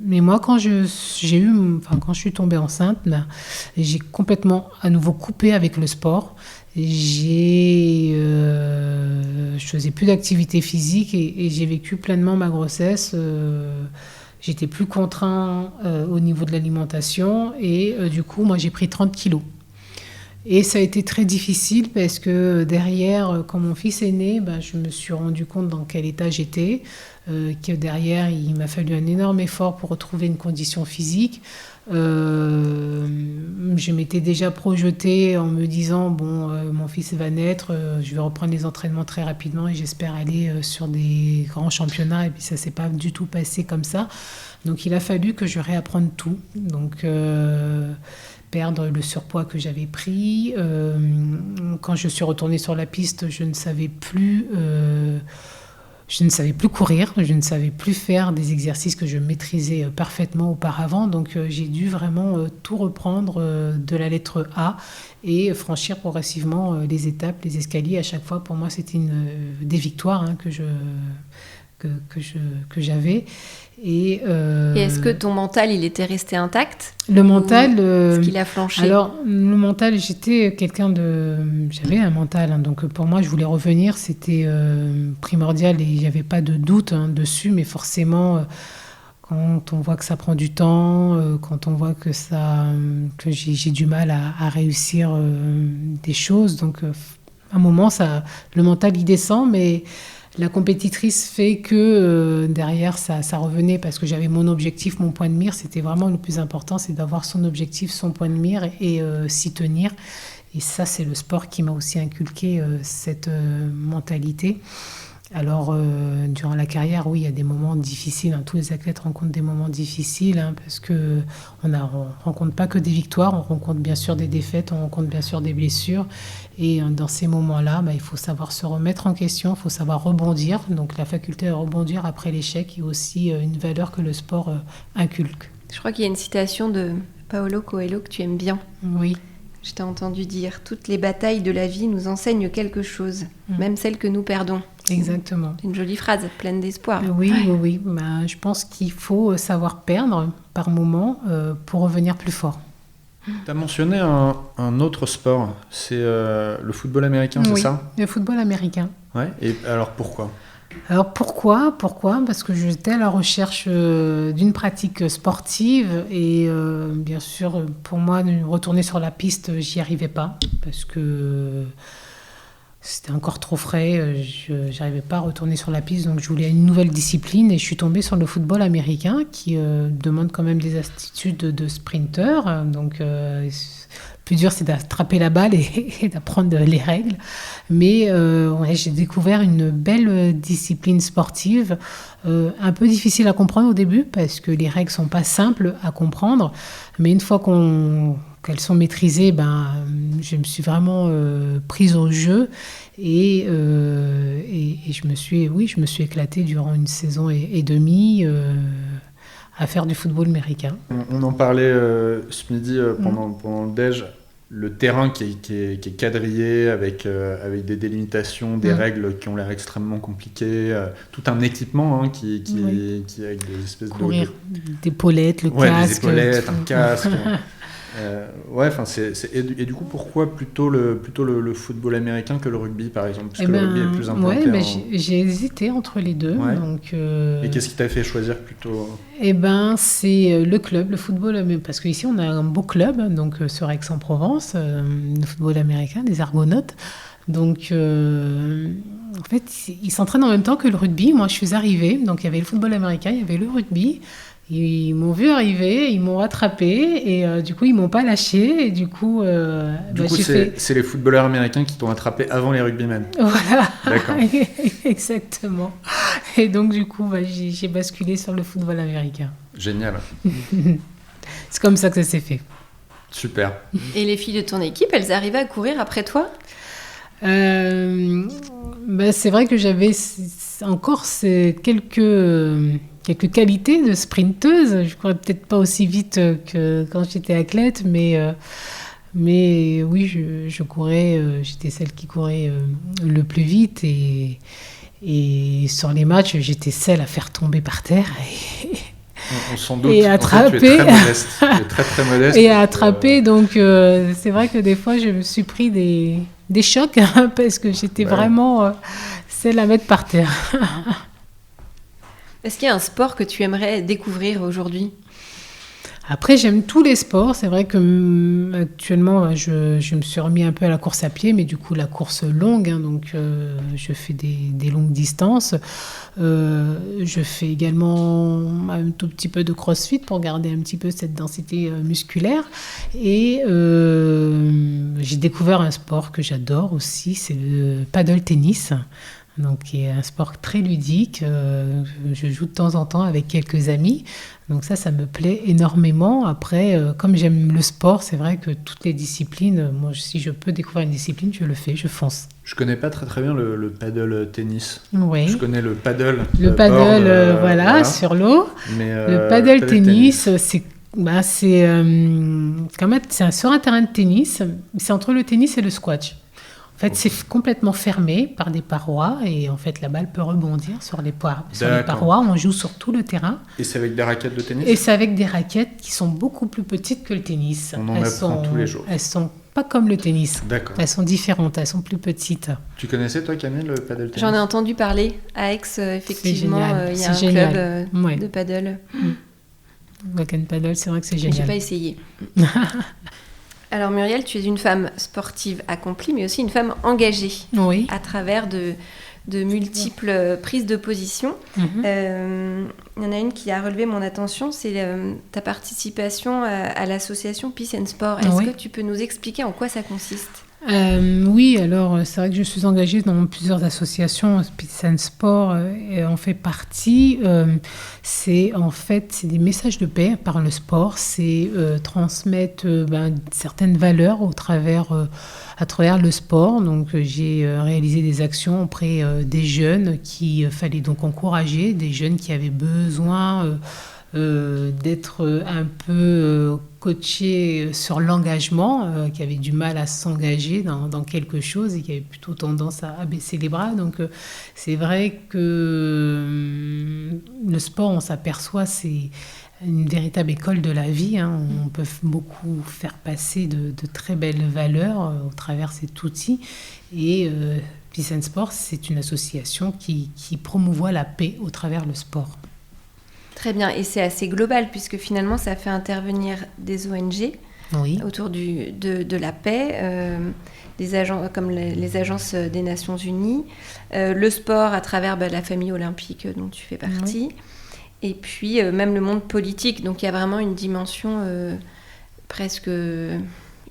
Mais moi, quand je suis tombée enceinte, j'ai complètement à nouveau coupé avec le sport. Je faisais plus d'activité physique et j'ai vécu pleinement ma grossesse. J'étais plus contraint au niveau de l'alimentation et du coup, moi, j'ai pris 30 kilos. Et ça a été très difficile parce que derrière, quand mon fils est né, je me suis rendu compte dans quel état j'étais, que derrière, il m'a fallu un énorme effort pour retrouver une condition physique. Je m'étais déjà projetée en me disant, mon fils va naître, je vais reprendre les entraînements très rapidement et j'espère aller sur des grands championnats. Et puis ça ne s'est pas du tout passé comme ça. Donc il a fallu que je réapprenne tout. Donc perdre le surpoids que j'avais pris. Quand je suis retournée sur la piste, je ne savais plus courir, je ne savais plus faire des exercices que je maîtrisais parfaitement auparavant. Donc j'ai dû vraiment tout reprendre de la lettre A et franchir progressivement les étapes, les escaliers. À chaque fois, pour moi, c'était des victoires que j'avais. Et est-ce que ton mental, il était resté intact ? Le mental... est-ce qu'il a flanché ? Alors, le mental, j'avais un mental, donc pour moi, je voulais revenir, c'était primordial et il n'y avait pas de doute dessus, mais forcément, quand on voit que ça prend du temps, quand on voit que j'ai du mal à réussir des choses, donc à un moment, le mental, il descend, mais... La compétitrice fait que derrière, ça revenait parce que j'avais mon objectif, mon point de mire. C'était vraiment le plus important, c'est d'avoir son objectif, son point de mire et s'y tenir. Et ça, c'est le sport qui m'a aussi inculqué cette mentalité. Alors, durant la carrière, oui, il y a des moments difficiles. Tous les athlètes rencontrent des moments difficiles parce qu'on ne rencontre pas que des victoires, on rencontre bien sûr des défaites, on rencontre bien sûr des blessures. Et dans ces moments-là, il faut savoir se remettre en question, il faut savoir rebondir. Donc la faculté à rebondir après l'échec est aussi une valeur que le sport inculque. Je crois qu'il y a une citation de Paolo Coelho, que tu aimes bien. Oui. Je t'ai entendu dire, toutes les batailles de la vie nous enseignent quelque chose, même celles que nous perdons. Exactement. C'est une jolie phrase, pleine d'espoir. Oui. Bah, je pense qu'il faut savoir perdre par moment pour revenir plus fort. Tu as mentionné un autre sport, c'est le football américain, c'est ça ? Le football américain. Ouais. Et alors pourquoi ? Alors pourquoi ? Parce que j'étais à la recherche d'une pratique sportive et bien sûr pour moi retourner sur la piste j'y arrivais pas parce que c'était encore trop frais, je n'arrivais pas à retourner sur la piste, donc je voulais une nouvelle discipline et je suis tombée sur le football américain qui demande quand même des aptitudes de sprinter, donc le plus dur c'est d'attraper la balle et d'apprendre les règles, mais j'ai découvert une belle discipline sportive, un peu difficile à comprendre au début parce que les règles sont pas simples à comprendre, mais une fois qu'elles sont maîtrisées, je me suis vraiment prise au jeu et je me suis éclatée durant une saison et demie à faire du football américain. On en parlait ce midi pendant le déj, le terrain qui est quadrillé avec des délimitations, des règles qui ont l'air extrêmement compliquées, tout un équipement qui avec des espèces courir, des épaulettes, le casque. Des épaulettes, un casque. Et du coup, pourquoi plutôt le football américain que le rugby, par exemple ? Parce que le rugby est plus implanté. J'ai hésité entre les deux. Ouais. Donc, et qu'est-ce qui t'a fait choisir plutôt ? C'est le club, le football, parce qu'ici on a un beau club, donc sur Aix-en-Provence, le football américain, des Argonautes. Donc, en fait, ils s'entraînent en même temps que le rugby. Moi, je suis arrivée, donc il y avait le football américain, il y avait le rugby. Ils m'ont vu arriver, ils m'ont rattrapé et du coup ils m'ont pas lâché et du coup c'est les footballeurs américains qui t'ont attrapé avant les rugbymen. Voilà. D'accord. Exactement. Et donc du coup j'ai basculé sur le football américain. Génial. C'est comme ça que ça s'est fait. Super. Et les filles de ton équipe, elles arrivaient à courir après toi ? C'est vrai que j'avais encore quelques qualités de sprinteuse. Je courais peut-être pas aussi vite que quand j'étais athlète, mais oui, je courais. J'étais celle qui courait le plus vite et sur les matchs, j'étais celle à faire tomber par terre. On s'en doute. Et attraper. Tu es très modeste. Tu es très, très modeste. Et attraper, donc c'est vrai que des fois, je me suis pris des chocs parce que j'étais vraiment celle à mettre par terre. Est-ce qu'il y a un sport que tu aimerais découvrir aujourd'hui ? Après, j'aime tous les sports. C'est vrai que actuellement, je me suis remis un peu à la course à pied, mais du coup, la course longue, donc je fais des longues distances. Je fais également un tout petit peu de crossfit pour garder un petit peu cette densité musculaire. Et j'ai découvert un sport que j'adore aussi, c'est le paddle tennis. Donc, qui est un sport très ludique. Je joue de temps en temps avec quelques amis. Donc ça me plaît énormément. Après, comme j'aime le sport, c'est vrai que toutes les disciplines, moi, si je peux découvrir une discipline, je le fais, je fonce. Je connais pas très très bien le paddle tennis. Oui. Je connais le paddle. Le paddle, voilà, sur l'eau. Mais, le paddle tennis, c'est sur un terrain de tennis. C'est entre le tennis et le squash. En fait, c'est complètement fermé par des parois et en fait, la balle peut rebondir sur les parois. On joue sur tout le terrain. Et c'est avec des raquettes de tennis ? Et c'est avec des raquettes qui sont beaucoup plus petites que le tennis. On en apprend tous les jours. Elles sont pas comme le tennis. D'accord. Elles sont différentes, elles sont plus petites. Tu connaissais toi, Camille, le paddle tennis ? J'en ai entendu parler. À Aix, effectivement, il y a un club de paddle. Wacken Paddle, c'est vrai que c'est génial. J'ai pas essayé. Alors Muriel, tu es une femme sportive accomplie, mais aussi une femme engagée à travers de multiples prises de position. Il y en a une qui a relevé mon attention, c'est ta participation à l'association Peace and Sport. Est-ce que tu peux nous expliquer en quoi ça consiste ? Oui, alors c'est vrai que je suis engagée dans plusieurs associations, Peace and Sport en fait partie. C'est des messages de paix par le sport, c'est transmettre certaines valeurs à travers le sport. Donc j'ai réalisé des actions auprès des jeunes qu'il fallait donc encourager, des jeunes qui avaient besoin d'être un peu coachée sur l'engagement, qui avait du mal à s'engager dans quelque chose et qui avait plutôt tendance à baisser les bras. Donc c'est vrai que le sport, on s'aperçoit, c'est une véritable école de la vie. On peut beaucoup faire passer de très belles valeurs au travers de cet outil. Et Peace and Sport, c'est une association qui promouvoit la paix au travers le sport. Très bien, et c'est assez global puisque finalement ça fait intervenir des ONG autour de la paix, des agences, comme les agences des Nations Unies, le sport à travers la famille olympique dont tu fais partie, et puis même le monde politique. Donc il y a vraiment une dimension presque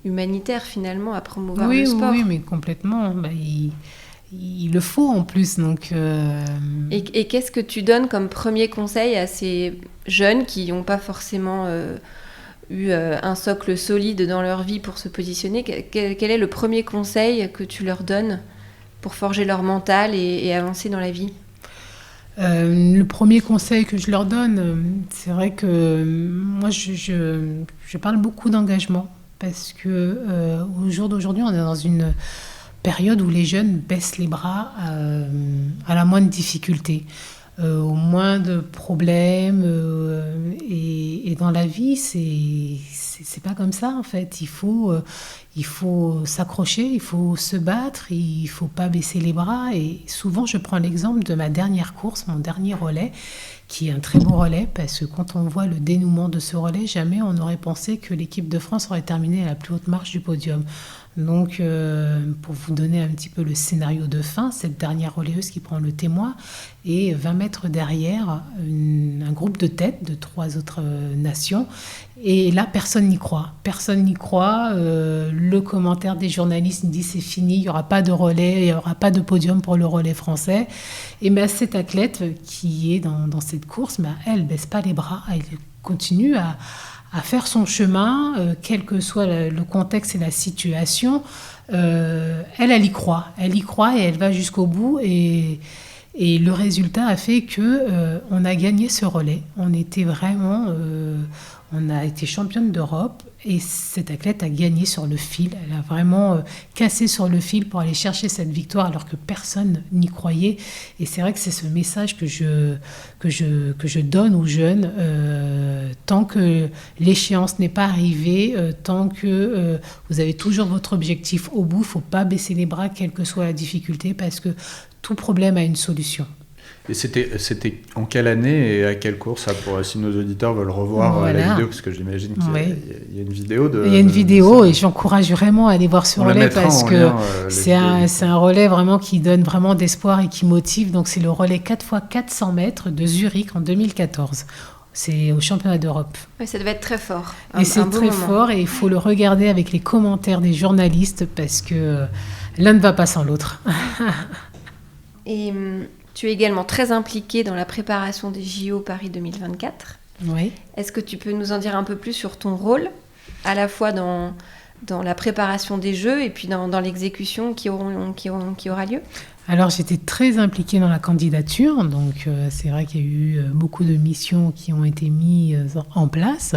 humanitaire finalement à promouvoir le sport. Oui, mais complètement. Il le faut en plus. Donc, Et qu'est-ce que tu donnes comme premier conseil à ces jeunes qui n'ont pas forcément eu un socle solide dans leur vie pour se positionner? Quel est le premier conseil que tu leur donnes pour forger leur mental et avancer dans la vie? Le premier conseil que je leur donne, c'est vrai que moi je parle beaucoup d'engagement parce que au jour d'aujourd'hui on est dans une période où les jeunes baissent les bras à la moindre difficulté, au moindre problème, et dans la vie c'est pas comme ça en fait. Il faut s'accrocher, il faut se battre, il faut pas baisser les bras. Et souvent je prends l'exemple de ma dernière course, mon dernier relais, qui est un très beau relais, parce que quand on voit le dénouement de ce relais, jamais on n'aurait pensé que l'équipe de France aurait terminé à la plus haute marche du podium. Donc, pour vous donner un petit peu le scénario de fin, cette dernière relayeuse qui prend le témoin, et 20 mètres derrière, un groupe de tête de 3 autres nations. Et là, personne n'y croit. Personne n'y croit. Le commentaire des journalistes dit c'est fini, il n'y aura pas de relais, il n'y aura pas de podium pour le relais français. Et cette athlète qui est dans cette course, elle ne baisse pas les bras, elle continue à faire son chemin, quel que soit le contexte et la situation. Elle y croit. Elle y croit et elle va jusqu'au bout. Et le résultat a fait qu'on a gagné ce relais. On a été championne d'Europe et cette athlète a gagné sur le fil. Elle a vraiment cassé sur le fil pour aller chercher cette victoire alors que personne n'y croyait. Et c'est vrai que c'est ce message que je donne aux jeunes. Tant que l'échéance n'est pas arrivée, tant que vous avez toujours votre objectif au bout, il ne faut pas baisser les bras quelle que soit la difficulté parce que tout problème a une solution. Et c'était en quelle année et à quelle course, pour si nos auditeurs veulent revoir la vidéo, parce que j'imagine qu'il y a une vidéo Il y a une vidéo et j'encourage vraiment à aller voir ce relais parce que c'est un relais vraiment qui donne vraiment d'espoir et qui motive. Donc c'est le relais 4x400 mètres de Zurich en 2014. C'est au championnat d'Europe. Oui, ça devait être très fort. Et c'est très fort et il faut le regarder avec les commentaires des journalistes parce que l'un ne va pas sans l'autre. Et tu es également très impliquée dans la préparation des JO Paris 2024. Oui. Est-ce que tu peux nous en dire un peu plus sur ton rôle, à la fois dans la préparation des Jeux et puis dans l'exécution qui aura lieu? Alors j'étais très impliquée dans la candidature, donc c'est vrai qu'il y a eu beaucoup de missions qui ont été mises en place.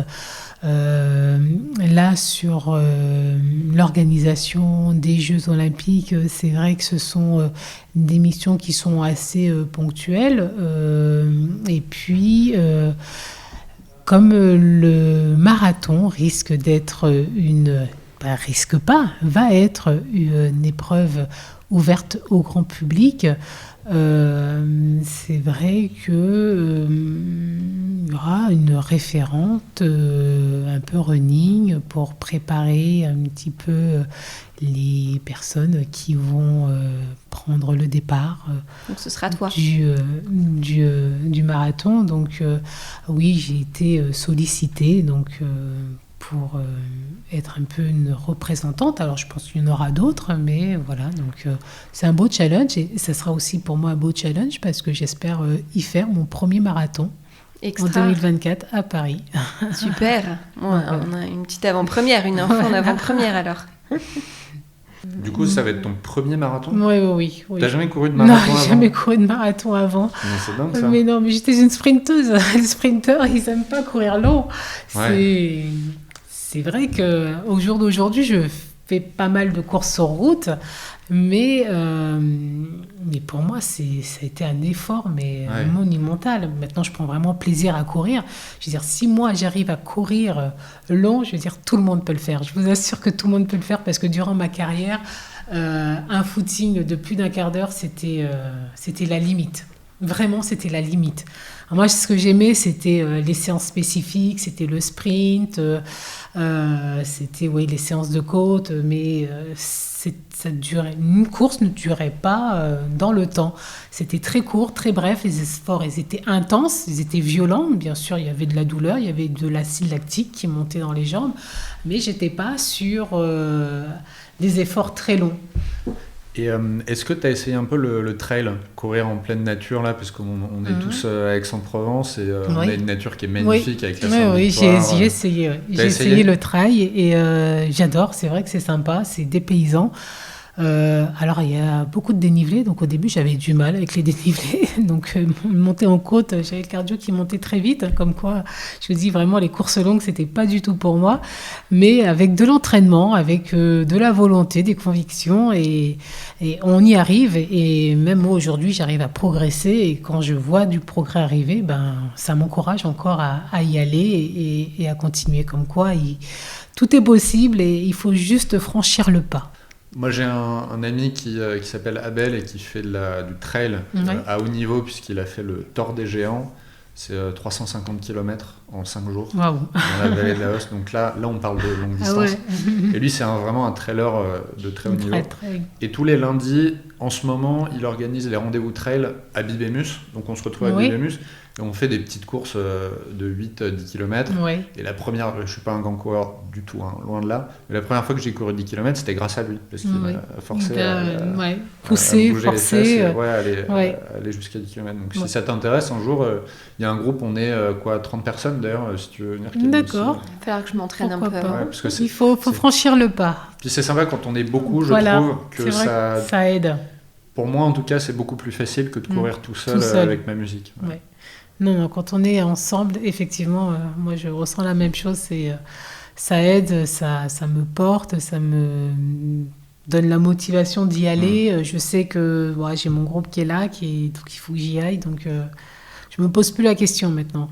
Là sur l'organisation des Jeux Olympiques, c'est vrai que ce sont des missions qui sont assez ponctuelles. Et puis comme le marathon risque d'être va être une épreuve ouverte au grand public, c'est vrai que y aura une référente un peu running pour préparer un petit peu les personnes qui vont prendre le départ. Donc ce sera toi. Du marathon. Donc oui, j'ai été sollicitée pour être un peu une représentante. Alors je pense qu'il y en aura d'autres, mais voilà, donc c'est un beau challenge et ça sera aussi pour moi un beau challenge parce que j'espère y faire mon premier marathon en 2024 à Paris. Super, on a une petite avant-première, une enfant en avant-première alors. Du coup, ça va être ton premier marathon ? Oui. T'as jamais couru de Non, marathon avant ? j'ai jamais couru de marathon avant. Mais c'est dingue ça. Mais non, mais j'étais une sprinteuse. Les sprinteurs, ils aiment pas courir long. Ouais. C'est vrai qu'au jour d'aujourd'hui, je fais pas mal de courses sur route, mais pour moi, ça a été un effort monumental. Maintenant, je prends vraiment plaisir à courir. Je veux dire, si moi, j'arrive à courir long, je veux dire, tout le monde peut le faire. Je vous assure que tout le monde peut le faire parce que durant ma carrière, un footing de plus d'1 quart d'heure, c'était la limite. Vraiment, c'était la limite. Alors moi, ce que j'aimais, c'était les séances spécifiques, c'était le sprint, c'était les séances de côte, mais une course ne durait pas dans le temps. C'était très court, très bref, les efforts, ils étaient intenses, ils étaient violents. Bien sûr, il y avait de la douleur, il y avait de l'acide lactique qui montait dans les jambes, mais j'étais pas sur des efforts très longs. Et est-ce que tu as essayé un peu le trail, courir en pleine nature là, parce qu'on est tous à Aix-en-Provence et on a une nature qui est magnifique avec la Saint-Victoire. Oui, j'ai essayé. J'ai essayé le trail et j'adore, c'est vrai que c'est sympa, c'est dépaysant. Alors il y a beaucoup de dénivelé, donc au début j'avais du mal avec les dénivelés, donc monter en côte, j'avais le cardio qui montait très vite, comme quoi je vous dis vraiment les courses longues c'était pas du tout pour moi, mais avec de l'entraînement, avec de la volonté, des convictions et on y arrive et même moi aujourd'hui j'arrive à progresser et quand je vois du progrès arriver, ça m'encourage encore à y aller et à continuer, comme quoi tout est possible et il faut juste franchir le pas. Moi, j'ai un ami qui s'appelle Abel et qui fait du trail à haut niveau, puisqu'il a fait le Tour des Géants. C'est 350 km en 5 jours Waouh. Dans la vallée de la Hoste. Donc là, on parle de longue distance. Et lui, c'est vraiment un trailer de très haut niveau. Et tous les lundis, en ce moment, il organise les rendez-vous trail à Bibémus. Donc on se retrouve à Bibémus. Et on fait des petites courses de 8-10 km. Et la première, je ne suis pas un grand coureur du tout, loin de là. Mais la première fois que j'ai couru 10 km, c'était grâce à lui. Parce qu'il m'a forcé à pousser, bouger forcer. Les fesses et aller jusqu'à 10 km. Donc si ça t'intéresse, un jour, il y a un groupe, on est 30 personnes d'ailleurs, si tu veux venir. D'accord. Il va falloir que je m'entraîne un peu. Parce que il faut franchir le pas. Puis c'est sympa quand on est beaucoup, je trouve que ça aide. Pour moi, en tout cas, c'est beaucoup plus facile que de courir tout seul. Avec ma musique. Ouais. Non, quand on est ensemble, effectivement, moi je ressens la même chose. Ça aide, ça me porte, ça me donne la motivation d'y aller. Je sais que j'ai mon groupe qui est là, donc il faut que j'y aille. Donc je me pose plus la question maintenant.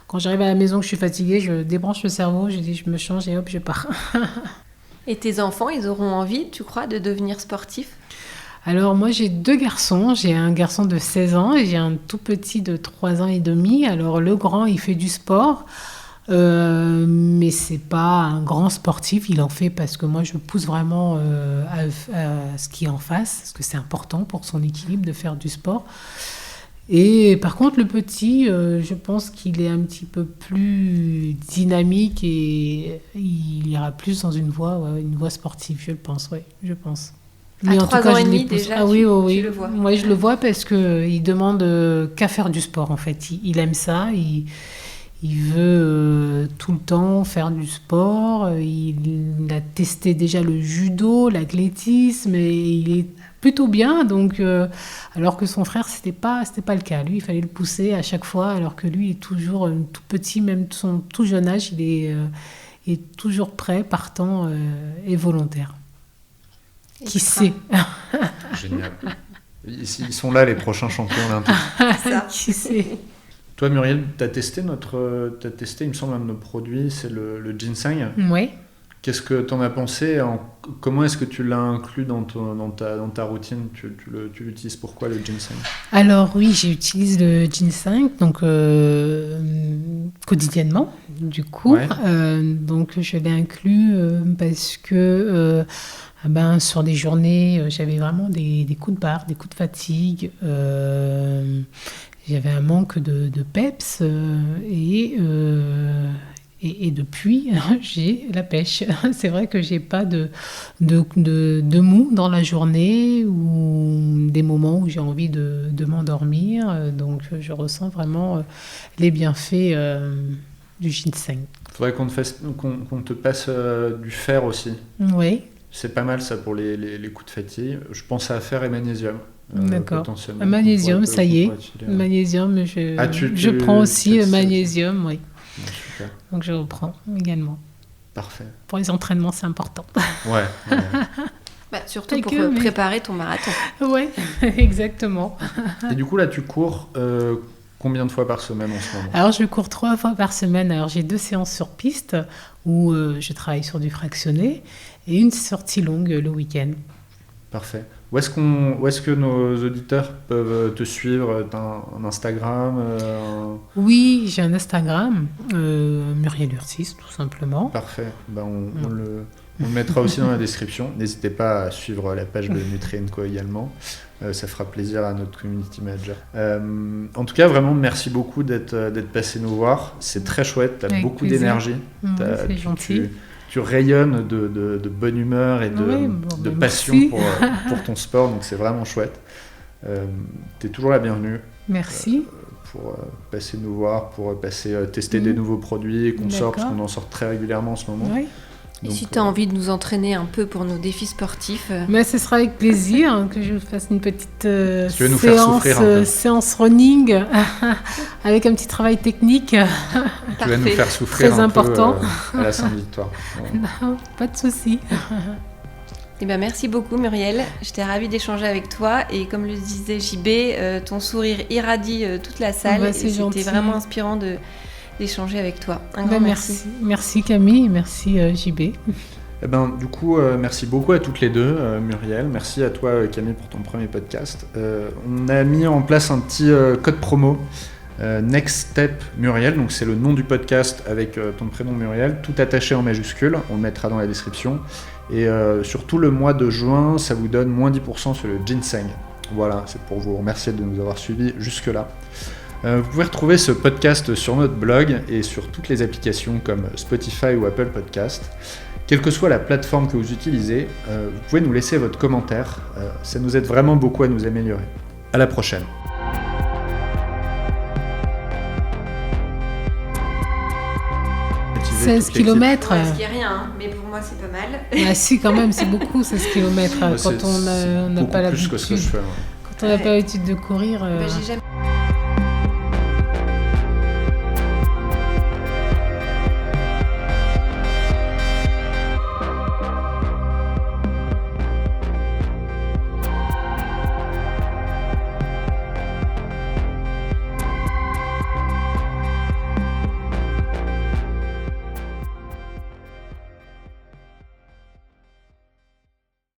Quand j'arrive à la maison, que je suis fatiguée, je débranche le cerveau, je me change et hop, je pars. Et tes enfants, ils auront envie, tu crois, de devenir sportifs ? Alors moi j'ai 2 garçons, j'ai un garçon de 16 ans et j'ai un tout petit de 3 ans et demi. Alors le grand il fait du sport, mais c'est pas un grand sportif, il en fait parce que moi je pousse vraiment à ce qui est en face, parce que c'est important pour son équilibre de faire du sport. Et par contre le petit, je pense qu'il est un petit peu plus dynamique et il ira plus dans une voie sportive, je pense. Mais à 3 ans et demi déjà, oui. Tu le vois. Moi, je le vois parce qu'il demande qu'à faire du sport, en fait. Il aime ça, il veut tout le temps faire du sport. Il a testé déjà le judo, l'athlétisme, et il est plutôt bien. Donc, alors que son frère, c'était pas le cas. Lui, il fallait le pousser à chaque fois, alors que lui est toujours tout petit, même son tout jeune âge, il est toujours prêt, partant et volontaire. Qui sait? Génial. Ils sont là, les prochains champions olympiques. Qui sait? Toi, Muriel, tu as testé, il me semble, un de nos produits, c'est le ginseng. Oui. Qu'est-ce que tu en as pensé? Comment est-ce que tu l'as inclus dans ta routine? Tu l'utilises pourquoi, le ginseng? Alors oui, j'utilise le ginseng donc, quotidiennement, du coup. Donc je l'ai inclus parce que sur des journées, j'avais vraiment des coups de barre, des coups de fatigue. J'avais un manque de peps et depuis, j'ai la pêche. C'est vrai que j'ai pas de mou dans la journée ou des moments où j'ai envie de m'endormir. Donc, je ressens vraiment les bienfaits du ginseng. Il faudrait qu'on te passe du fer aussi. Oui. C'est pas mal ça pour les coups de fatigue. Je pense à fer et magnésium. D'accord. Potentiellement. Magnésium, ça y est. Magnésium, je prends aussi le magnésium, oui. Bon, super. Donc je reprends également. Parfait. Pour les entraînements, c'est important. Ouais. Surtout pour préparer ton marathon. Ouais, exactement. Et du coup, là, tu cours combien de fois par semaine en ce moment? Alors, je cours 3 fois par semaine. Alors, j'ai 2 séances sur piste où je travaille sur du fractionné et une sortie longue le week-end. Parfait. Où est-ce que nos auditeurs peuvent te suivre? T'as un Instagram Oui, j'ai un Instagram, Muriel Ursis, tout simplement. Parfait. On le mettra aussi dans la description. N'hésitez pas à suivre la page de Nutri&Co également. Ça fera plaisir à notre community manager. En tout cas, vraiment, merci beaucoup d'être passé nous voir. C'est très chouette. Tu as beaucoup plaisir. D'énergie. C'est gentil. Tu rayonnes de bonne humeur et de passion pour ton sport. Donc, c'est vraiment chouette. Tu es toujours la bienvenue. Merci. Pour passer nous voir, pour passer tester des nouveaux produits qu'on sort, parce qu'on en sort très régulièrement en ce moment. Oui. Et si tu as envie de nous entraîner un peu pour nos défis sportifs Mais ce sera avec plaisir que je fasse une petite séance running avec un petit travail technique. Tu vas nous faire souffrir très important. Peu, à la Sainte-Victoire. Non, pas de souci. Eh ben, merci beaucoup Muriel, j'étais ravie d'échanger avec toi et comme le disait JB, ton sourire irradie toute la salle et c'était vraiment inspirant d'échanger avec toi. Un grand merci. Merci Camille, merci JB. Eh ben, du coup, merci beaucoup à toutes les deux, Muriel. Merci à toi Camille pour ton premier podcast. On a mis en place un petit code promo. Next Step Muriel, donc c'est le nom du podcast avec ton prénom Muriel, tout attaché en majuscule, on le mettra dans la description. Et sur tout le mois de juin, ça vous donne moins 10% sur le ginseng. Voilà, c'est pour vous remercier de nous avoir suivis jusque-là. Vous pouvez retrouver ce podcast sur notre blog et sur toutes les applications comme Spotify ou Apple Podcast. Quelle que soit la plateforme que vous utilisez, vous pouvez nous laisser votre commentaire. Ça nous aide vraiment beaucoup à nous améliorer. À la prochaine. – 16 km. Ouais, ce qui est rien, hein, mais pour moi c'est pas mal. Ah si, quand même, c'est beaucoup 16 km quand on n'a pas l'habitude. Plus que ce que je fais. Quand on n'a pas l'habitude de courir. J'ai jamais